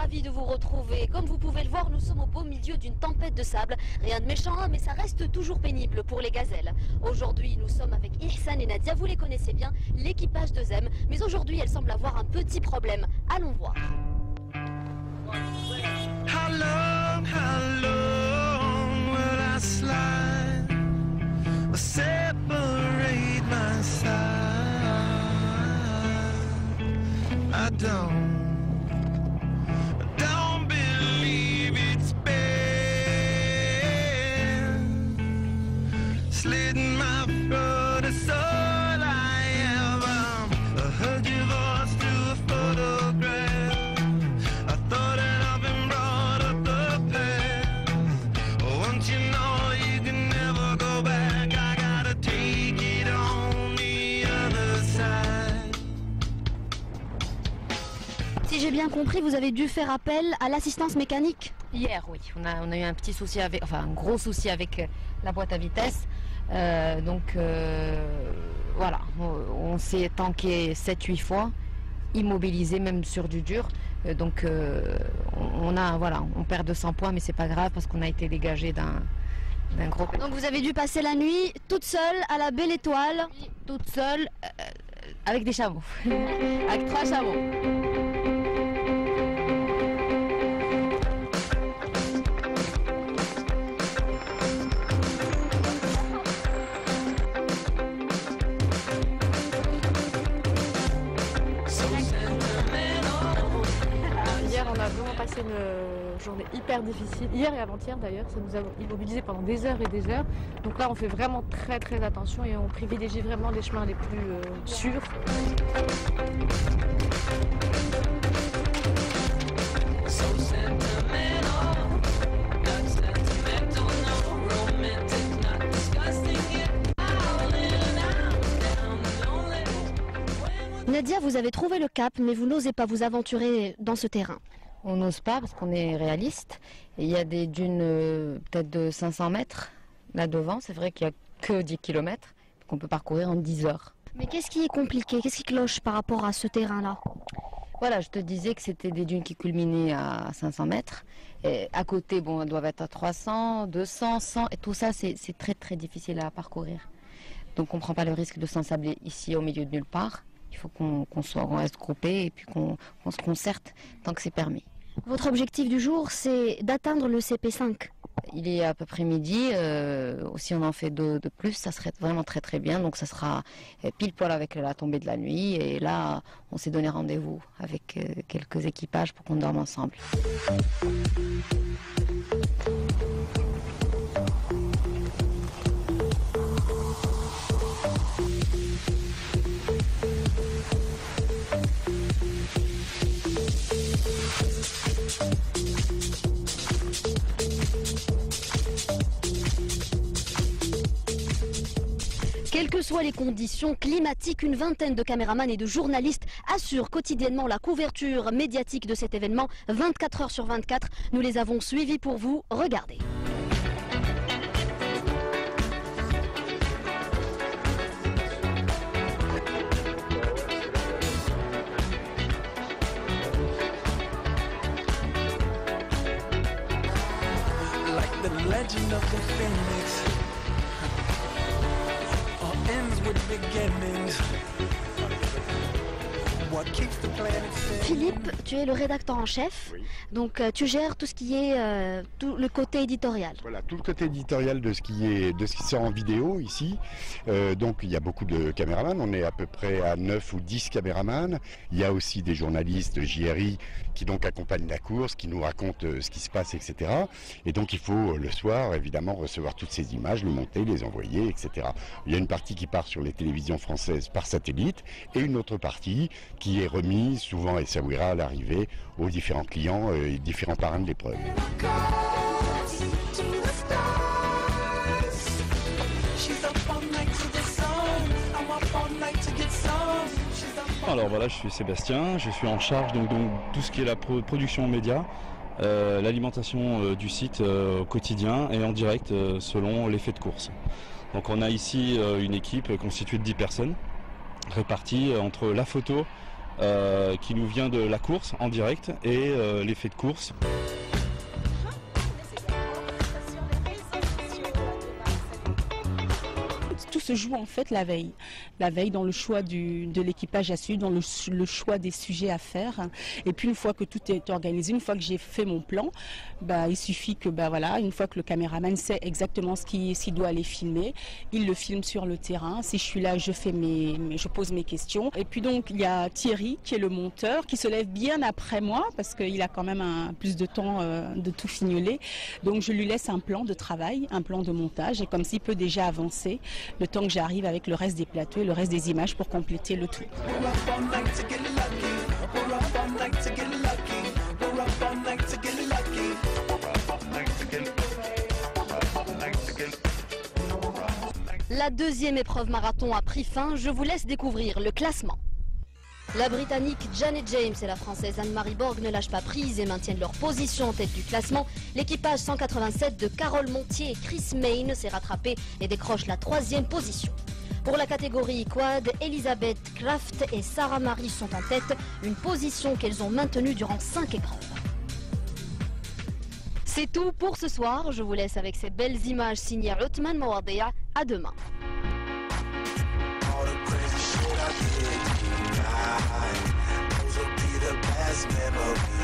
ravi de vous retrouver. Comme vous pouvez le voir, nous sommes au beau milieu d'une tempête de sable. Rien de méchant, mais ça reste toujours pénible pour les gazelles. Aujourd'hui, nous sommes avec Ihsan et Nadia. Vous les connaissez bien, l'équipage de Zem. Mais aujourd'hui, elle semble avoir un petit problème. Allons voir. How long will I slide or separate my side? I don't believe it's been slitting my throat, it's all I ever heard your voice through a photograph. I thought that I've been brought up the past. Once you know you can never go back, I gotta take it on the other side. Si j'ai bien compris, vous avez dû faire appel à l'assistance mécanique. Hier, oui. On a eu un petit souci avec, enfin un gros souci avec la boîte à vitesse. Voilà, on s'est tanké 7-8 fois, immobilisé même sur du dur. On perd 200 points, mais c'est pas grave parce qu'on a été dégagé d'un gros. Donc vous avez dû passer la nuit toute seule à la Belle Étoile. Toute seule, avec des chameaux, avec 3 chameaux. Hier, on a vraiment passé une journée hyper difficile. Hier et avant-hier d'ailleurs, ça nous a immobilisés pendant des heures et des heures. Donc là, on fait vraiment très très attention et on privilégie vraiment les chemins les plus sûrs. Nadia, vous avez trouvé le cap, mais vous n'osez pas vous aventurer dans ce terrain. On n'ose pas parce qu'on est réaliste. Et il y a des dunes peut-être de 500 mètres là devant. C'est vrai qu'il n'y a que 10 km qu'on peut parcourir en 10 heures. Mais qu'est-ce qui est compliqué? Qu'est-ce qui cloche par rapport à ce terrain-là? Voilà, je te disais que c'était des dunes qui culminaient à 500 mètres. Et à côté, bon, elles doivent être à 300, 200, 100. Et tout ça, c'est très très difficile à parcourir. Donc on ne prend pas le risque de s'ensabler ici au milieu de nulle part. Il faut qu'on reste groupé et puis qu'on se concerte tant que c'est permis. Votre objectif du jour, c'est d'atteindre le CP5. Il est à peu près midi. Si on en fait deux de plus, ça serait vraiment très très bien. Donc ça sera pile poil avec la tombée de la nuit. Et là, on s'est donné rendez-vous avec quelques équipages pour qu'on dorme ensemble. Quelles que soient les conditions climatiques, une vingtaine de caméramans et de journalistes assurent quotidiennement la couverture médiatique de cet événement 24 heures sur 24. Nous les avons suivis pour vous. Regardez. Like the legend of the phoenix, all ends with beginnings. What keeps the planet spinning? Philippe, tu es le rédacteur en chef, Oui. donc tu gères tout ce qui est tout le côté éditorial. Voilà, tout le côté éditorial de ce qui sort en vidéo ici. Donc il y a beaucoup de caméramans, on est à peu près à 9 ou 10 caméramans. Il y a aussi des journalistes JRI qui donc accompagnent la course, qui nous racontent ce qui se passe, etc. Et donc il faut le soir évidemment recevoir toutes ces images, les monter, les envoyer, etc. Il y a une partie qui part sur les télévisions françaises par satellite et une autre partie qui est remise souvent à Essaouira à l'arrivée aux différents clients et différents parrains de l'épreuve. Alors voilà, je suis Sébastien, je suis en charge donc tout ce qui est la production média, l'alimentation du site au quotidien et en direct selon les faits de course. Donc on a ici une équipe constituée de 10 personnes réparties entre la photo, qui nous vient de la course en direct et l'effet de course. Tout se joue en fait la veille dans le choix de l'équipage à suivre, dans le choix des sujets à faire. Et puis une fois que tout est organisé, une fois que j'ai fait mon plan, il suffit que voilà, une fois que le caméraman sait exactement ce qu'il doit aller filmer, il le filme sur le terrain. Si je suis là, je pose mes questions. Et puis donc il y a Thierry qui est le monteur, qui se lève bien après moi parce qu'il a quand même plus de temps de tout fignoler. Donc je lui laisse un plan de travail, un plan de montage, et comme s'il peut déjà avancer le temps que j'arrive avec le reste des plateaux et le reste des images pour compléter le tout. La deuxième épreuve marathon a pris fin, je vous laisse découvrir le classement. La Britannique Janet James et la Française Anne-Marie Borg ne lâchent pas prise et maintiennent leur position en tête du classement. L'équipage 187 de Carole Montier et Chris Mayne s'est rattrapé et décroche la 3e position. Pour la catégorie quad, Elisabeth Kraft et Sarah Marie sont en tête, une position qu'elles ont maintenue durant 5 épreuves. C'est tout pour ce soir, je vous laisse avec ces belles images signées Othman Mawadia. À demain. Those will be the best memories.